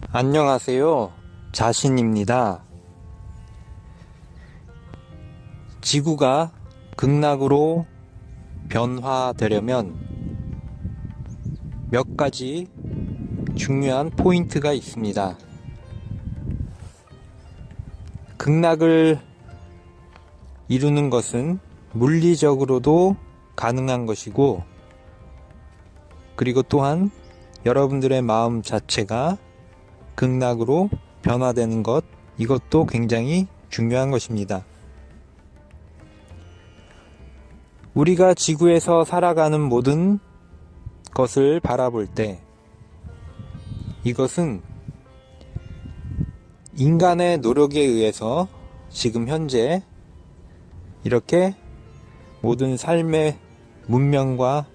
안녕하세요. 자신입니다. 지구가 극락으로 변화되려면 몇 가지 중요한 포인트가 있습니다. 극락을 이루는 것은 물리적으로도 가능한 것이고, 그리고 또한 여러분들의 마음 자체가 극락으로 변화되는 것, 이것도 굉장히 중요한 것입니다. 우리가 지구에서 살아가는 모든 것을 바라볼 때 이것은 인간의 노력에 의해서 지금 현재 이렇게 모든 삶의 문명과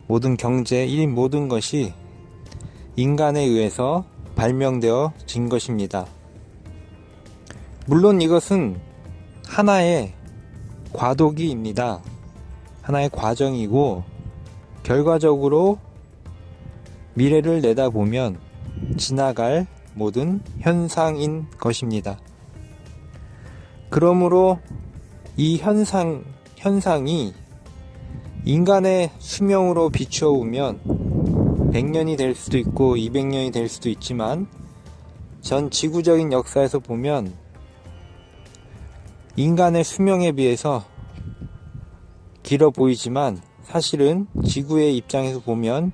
모든 경제, 이 모든 것이 인간에 의해서 발명되어진 것입니다. 물론 이것은 하나의 과도기입니다. 하나의 과정이고, 결과적으로 미래를 내다보면 지나갈 모든 현상인 것입니다. 그러므로 이 현상이 인간의 수명으로 비추어 보면 100년이 될 수도 있고 200년이 될 수도 있지만, 전 지구적인 역사에서 보면 인간의 수명에 비해서 길어 보이지만 사실은 지구의 입장에서 보면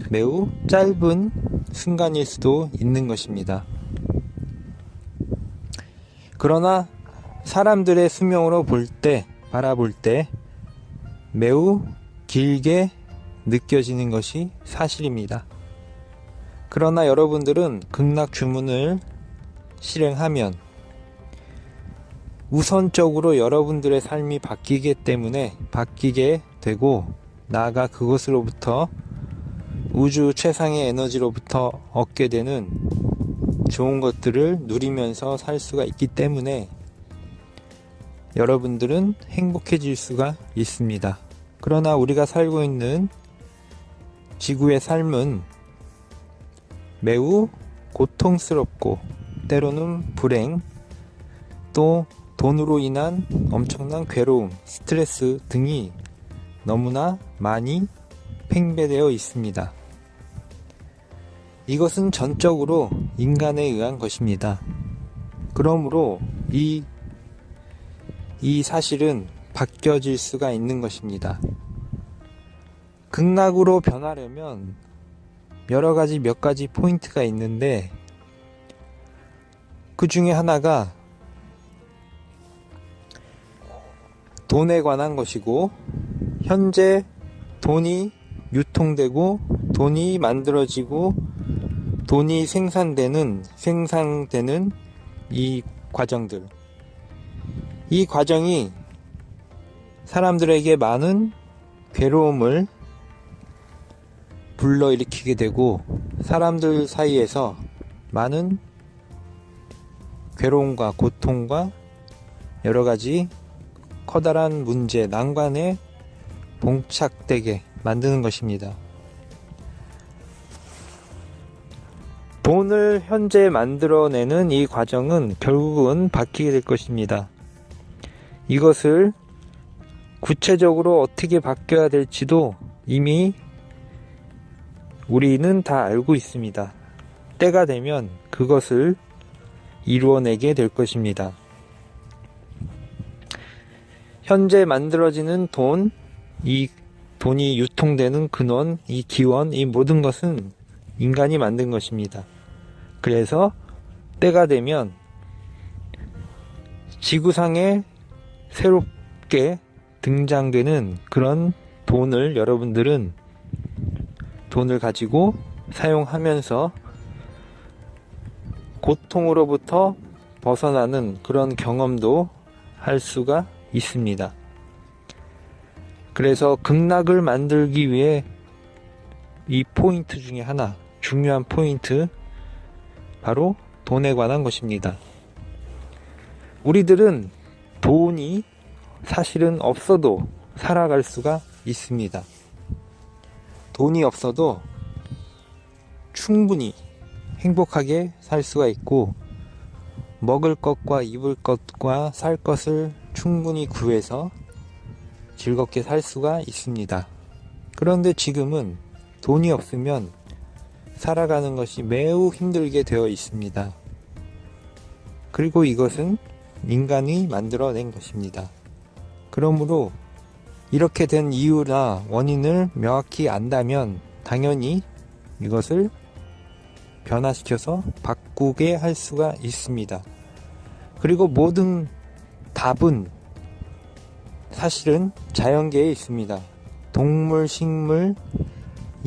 매우 짧은 순간일 수도 있는 것입니다. 그러나 사람들의 수명으로 바라볼 때 매우 길게 느껴지는 것이 사실입니다. 그러나 여러분들은 극락 주문을 실행하면 우선적으로 여러분들의 삶이 바뀌게 되고, 나아가 그것으로부터 우주 최상의 에너지로부터 얻게 되는 좋은 것들을 누리면서 살 수가 있기 때문에 여러분들은 행복해질 수가 있습니다. 그러나 우리가 살고 있는 지구의 삶은 매우 고통스럽고 때로는 불행, 또 돈으로 인한 엄청난 괴로움, 스트레스 등이 너무나 많이 팽배되어 있습니다. 이것은 전적으로 인간에 의한 것입니다. 그러므로 이 사실은 바뀌어질 수가 있는 것입니다. 극락으로 변하려면 몇 가지 포인트가 있는데, 그 중에 하나가 돈에 관한 것이고, 현재 돈이 유통되고 돈이 만들어지고 돈이 생산되는 이 과정들, 이 과정이 사람들에게 많은 괴로움을 불러일으키게 되고, 사람들 사이에서 많은 괴로움과 고통과 여러가지 커다란 문제, 난관에 봉착되게 만드는 것입니다. 돈을 현재 만들어내는 이 과정은 결국은 바뀌게 될 것입니다. 이것을 구체적으로 어떻게 바뀌어야 될지도 이미 우리는 다 알고 있습니다. 때가 되면 그것을 이루어내게 될 것입니다. 현재 만들어지는 돈, 이 돈이 유통되는 근원, 이 기원, 이 모든 것은 인간이 만든 것입니다. 그래서 때가 되면 지구상에 새롭게 등장되는 그런 돈을 여러분들은 돈을 가지고 사용하면서 고통으로부터 벗어나는 그런 경험도 할 수가 있습니다. 그래서 극락을 만들기 위해 이 포인트 중에 하나, 중요한 포인트, 바로 돈에 관한 것입니다. 우리들은 돈이 사실은 없어도 살아갈 수가 있습니다. 돈이 없어도 충분히 행복하게 살 수가 있고, 먹을 것과 입을 것과 살 것을 충분히 구해서 즐겁게 살 수가 있습니다. 그런데 지금은 돈이 없으면 살아가는 것이 매우 힘들게 되어 있습니다. 그리고 이것은 인간이 만들어낸 것입니다. 그러므로 이렇게 된 이유나 원인을 명확히 안다면 당연히 이것을 변화시켜서 바꾸게 할 수가 있습니다. 그리고 모든 답은 사실은 자연계에 있습니다. 동물, 식물,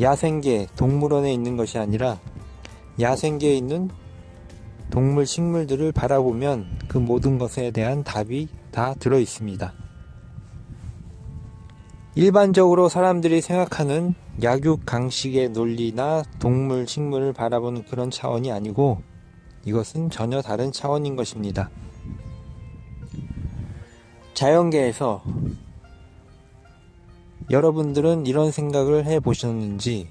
야생계, 동물원에 있는 것이 아니라 야생계에 있는 동물, 식물들을 바라보면 그 모든 것에 대한 답이 다 들어 있습니다. 일반적으로 사람들이 생각하는 약육강식의 논리나 동물, 식물을 바라보는 그런 차원이 아니고 이것은 전혀 다른 차원인 것입니다. 자연계에서 여러분들은 이런 생각을 해보셨는지,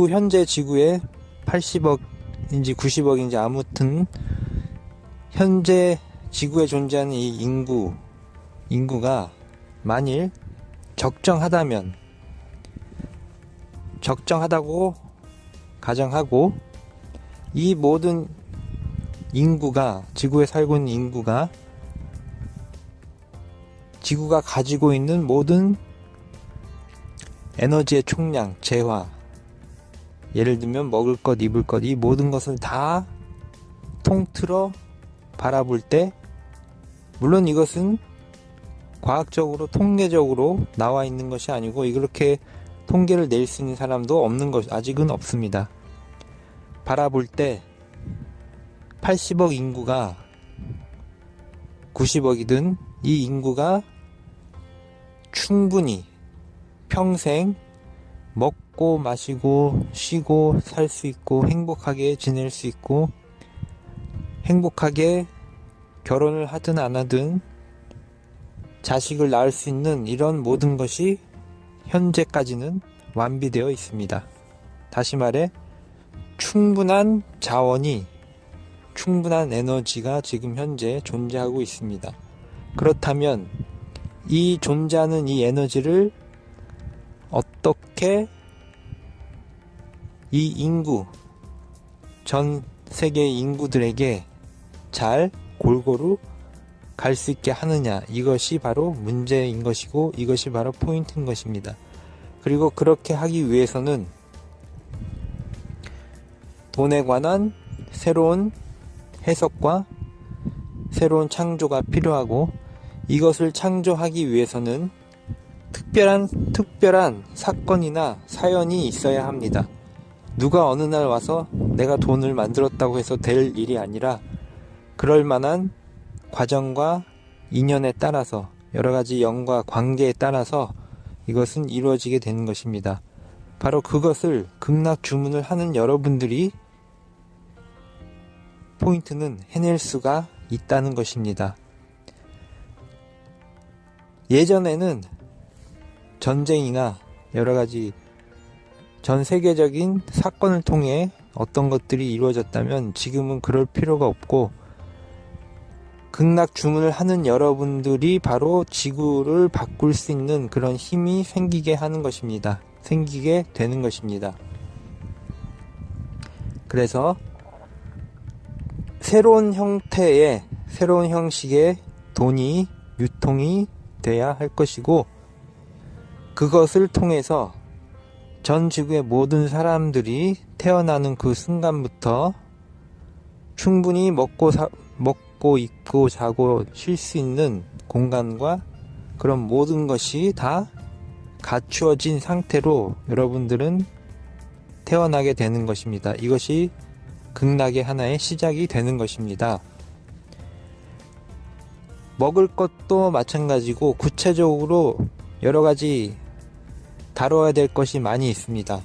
현재 지구에 80억인지 90억인지 아무튼 현재 지구에 존재하는 이 인구가 만일 적정하다고 가정하고, 이 모든 인구가, 지구에 살고 있는 인구가 지구가 가지고 있는 모든 에너지의 총량, 재화, 예를 들면 먹을 것, 입을 것, 이 모든 것을 다 통틀어 바라볼 때, 물론 이것은 과학적으로 통계적으로 나와 있는 것이 아니고 이렇게 통계를 낼 수 있는 사람도 아직은 없습니다. 바라볼 때 80억 인구가 90억이든 이 인구가 충분히 평생 먹고 마시고 쉬고 살 수 있고 행복하게 지낼 수 있고 행복하게 결혼을 하든 안 하든 자식을 낳을 수 있는 이런 모든 것이 현재까지는 완비되어 있습니다. 다시 말해 충분한 자원이, 충분한 에너지가 지금 현재 존재하고 있습니다. 그렇다면 이 존재하는 이 에너지를 어떻게 이 인구, 전 세계 인구들에게 잘 골고루 갈 수 있게 하느냐, 이것이 바로 문제인 것이고 이것이 바로 포인트인 것입니다. 그리고 그렇게 하기 위해서는 돈에 관한 새로운 해석과 새로운 창조가 필요하고, 이것을 창조하기 위해서는 특별한 사건이나 사연이 있어야 합니다. 누가 어느 날 와서 내가 돈을 만들었다고 해서 될 일이 아니라 그럴 만한 과정과 인연에 따라서, 여러 가지 연과 관계에 따라서 이것은 이루어지게 되는 것입니다. 바로 그것을 극락 주문을 하는 여러분들이 포인트는 해낼 수가 있다는 것입니다. 예전에는 전쟁이나 여러 가지 전 세계적인 사건을 통해 어떤 것들이 이루어졌다면 지금은 그럴 필요가 없고, 극락 주문을 하는 여러분들이 바로 지구를 바꿀 수 있는 그런 힘이 생기게 하는 것입니다. 생기게 되는 것입니다. 그래서 새로운 형태의, 새로운 형식의 돈이 유통이 돼야 할 것이고, 그것을 통해서 전 지구의 모든 사람들이 태어나는 그 순간부터 충분히 먹고 입고 자고 쉴 수 있는 공간과 그런 모든 것이 다 갖추어진 상태로 여러분들은 태어나게 되는 것입니다. 이것이 극락의 하나의 시작이 되는 것입니다. 먹을 것도 마찬가지고 구체적으로 여러 가지 다뤄야 될 것이 많이 있습니다.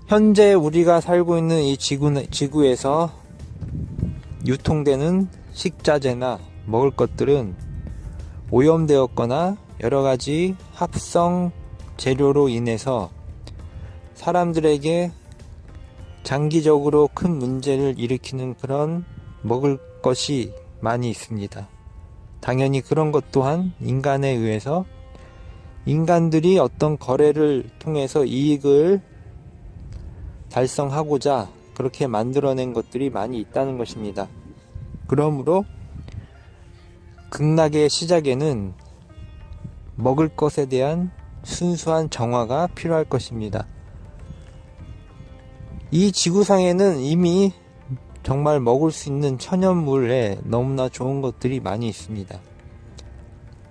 현재 우리가 살고 있는 이 지구에서 유통되는 식자재나 먹을 것들은 오염되었거나 여러 가지 합성 재료로 인해서 사람들에게 장기적으로 큰 문제를 일으키는 그런 먹을 것이 많이 있습니다. 당연히 그런 것 또한 인간에 의해서 인간들이 어떤 거래를 통해서 이익을 달성하고자 그렇게 만들어낸 것들이 많이 있다는 것입니다. 그러므로 극락의 시작에는 먹을 것에 대한 순수한 정화가 필요할 것입니다. 이 지구상에는 이미 정말 먹을 수 있는 천연물에 너무나 좋은 것들이 많이 있습니다.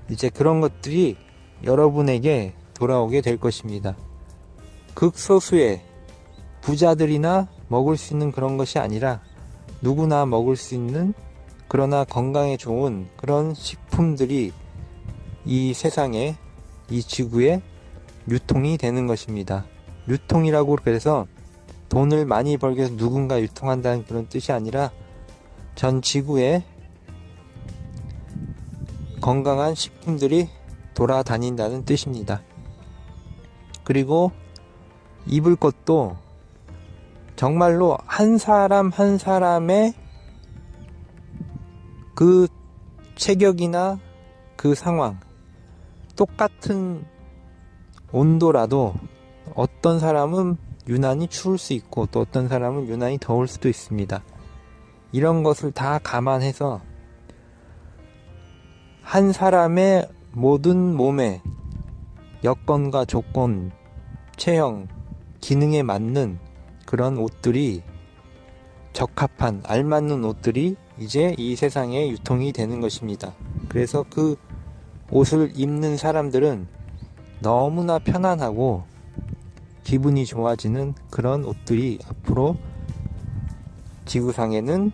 이제 그런 것들이 여러분에게 돌아오게 될 것입니다. 극소수의 부자들이나 먹을 수 있는 그런 것이 아니라 누구나 먹을 수 있는 그러나 건강에 좋은 그런 식품들이 이 세상에, 이 지구에 유통이 되는 것입니다. 유통이라고 그래서 돈을 많이 벌기 위해서 누군가 유통한다는 그런 뜻이 아니라 전 지구에 건강한 식품들이 돌아다닌다는 뜻입니다. 그리고 입을 것도 정말로 한 사람 한 사람의 그 체격이나 그 상황, 똑같은 온도라도 어떤 사람은 유난히 추울 수 있고 또 어떤 사람은 유난히 더울 수도 있습니다. 이런 것을 다 감안해서 한 사람의 모든 몸의 여건과 조건, 체형, 기능에 맞는 그런 옷들이 적합한 알맞는 옷들이 이제 이 세상에 유통이 되는 것입니다. 그래서 그 옷을 입는 사람들은 너무나 편안하고 기분이 좋아지는 그런 옷들이 앞으로 지구상에는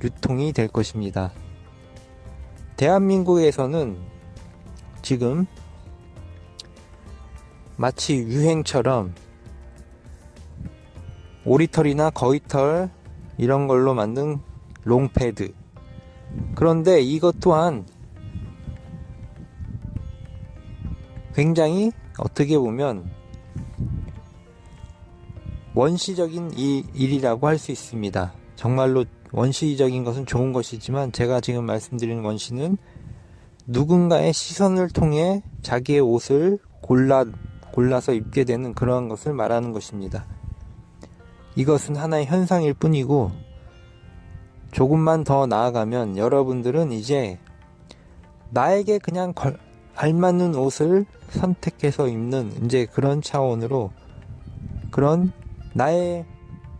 유통이 될 것입니다. 대한민국에서는 지금 마치 유행처럼 오리털이나 거위털 이런 걸로 만든 롱패드, 그런데 이것 또한 굉장히 어떻게 보면 원시적인 일이라고 할 수 있습니다. 정말로 원시적인 것은 좋은 것이지만 제가 지금 말씀드리는 원시는 누군가의 시선을 통해 자기의 옷을 골라서 입게 되는 그러한 것을 말하는 것입니다. 이것은 하나의 현상일 뿐이고 조금만 더 나아가면 여러분들은 이제 나에게 그냥 알맞는 옷을 선택해서 입는 이제 그런 차원으로 그런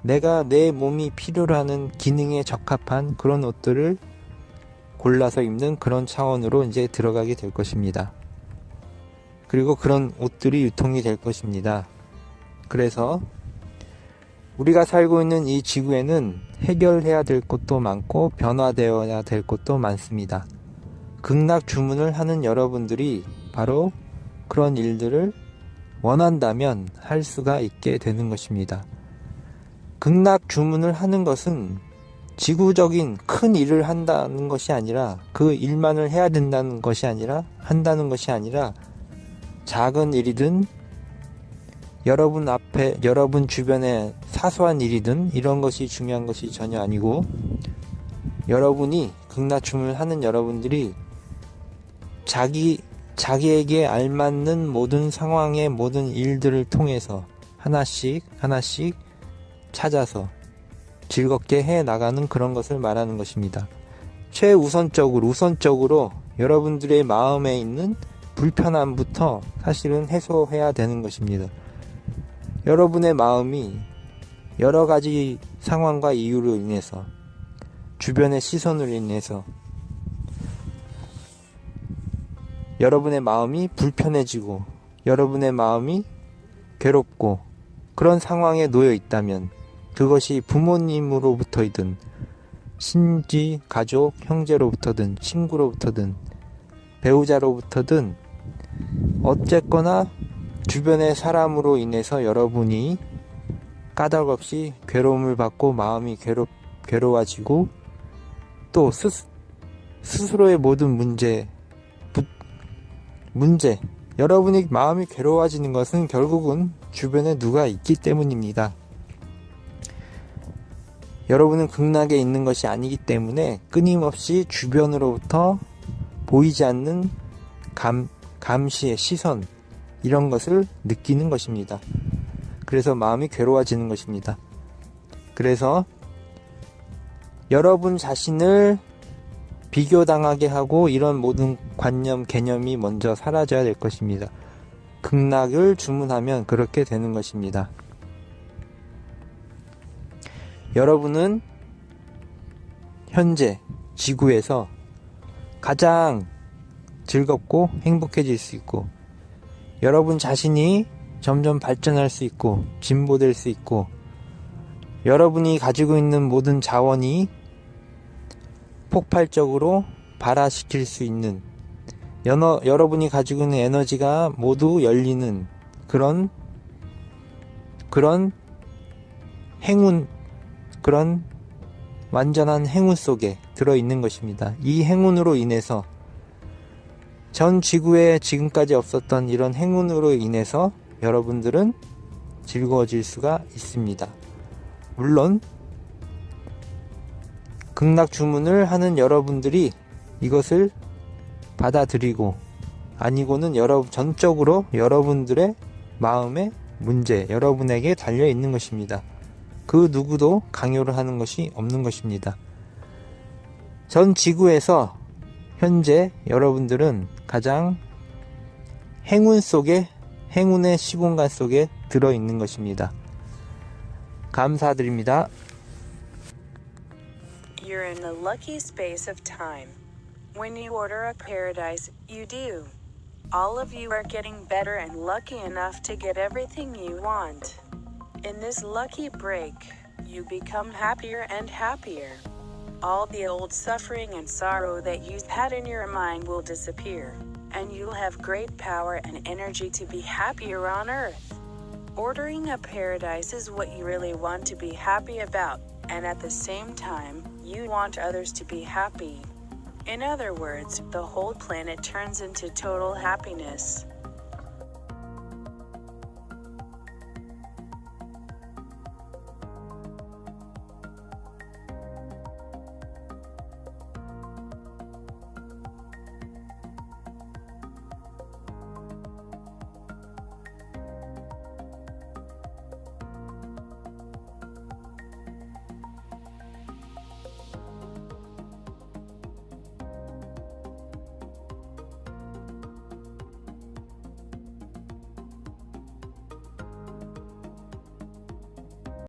내가 내 몸이 필요로 하는 기능에 적합한 그런 옷들을 골라서 입는 그런 차원으로 이제 들어가게 될 것입니다. 그리고 그런 옷들이 유통이 될 것입니다. 그래서 우리가 살고 있는 이 지구에는 해결해야 될 것도 많고 변화되어야 될 것도 많습니다. 극락 주문을 하는 여러분들이 바로 그런 일들을 원한다면 할 수가 있게 되는 것입니다. 극락 주문을 하는 것은 지구적인 큰 일을 한다는 것이 아니라 그 일만을 해야 된다는 것이 아니라 한다는 것이 아니라 작은 일이든 여러분 주변의 사소한 일이든 이런 것이 중요한 것이 전혀 아니고 여러분이 극락 주문을 하는 여러분들이 자기에게 알맞는 모든 상황의 모든 일들을 통해서 하나씩 찾아서 즐겁게 해 나가는 그런 것을 말하는 것입니다. 우선적으로 여러분들의 마음에 있는 불편함부터 사실은 해소해야 되는 것입니다. 여러분의 마음이 여러 가지 상황과 이유로 인해서 주변의 시선으로 인해서 여러분의 마음이 불편해지고 여러분의 마음이 괴롭고 그런 상황에 놓여 있다면 그것이 부모님으로부터이든 친지, 가족, 형제로부터든 친구로부터든 배우자로부터든 어쨌거나 주변의 사람으로 인해서 여러분이 까닭없이 괴로움을 받고 마음이 괴로워지고 또 스스로의 모든 문제 여러분이 마음이 괴로워지는 것은 결국은 주변에 누가 있기 때문입니다. 여러분은 극락에 있는 것이 아니기 때문에 끊임없이 주변으로부터 보이지 않는 감시의 시선, 이런 것을 느끼는 것입니다. 그래서 마음이 괴로워지는 것입니다. 그래서 여러분 자신을 비교당하게 하고 이런 모든 관념, 개념이 먼저 사라져야 될 것입니다. 극락을 주문하면 그렇게 되는 것입니다. 여러분은 현재 지구에서 가장 즐겁고 행복해질 수 있고, 여러분 자신이 점점 발전할 수 있고 진보될 수 있고, 여러분이 가지고 있는 모든 자원이 폭발적으로 발화시킬 수 있는, 여러분이 가지고 있는 에너지가 모두 열리는 그런 행운, 그런 완전한 행운 속에 들어있는 것입니다. 이 행운으로 인해서, 전 지구에 지금까지 없었던 이런 행운으로 인해서 여러분들은 즐거워질 수가 있습니다. 물론 극락 주문을 하는 여러분들이 이것을 받아들이고, 아니고는 전적으로 여러분들의 마음의 문제, 여러분에게 달려 있는 것입니다. 그 누구도 강요를 하는 것이 없는 것입니다. 전 지구에서 현재 여러분들은 가장 행운 속에, 행운의 시공간 속에 들어있는 것입니다. 감사드립니다. You're in the lucky space of time. When you order a paradise, you do. All of you are getting better and lucky enough to get everything you want. In this lucky break, you become happier and happier. All the old suffering and sorrow that you had in your mind will disappear, and you'll have great power and energy to be happier on earth. Ordering a paradise is what you really want to be happy about, and at the same time, you want others to be happy. In other words, the whole planet turns into total happiness.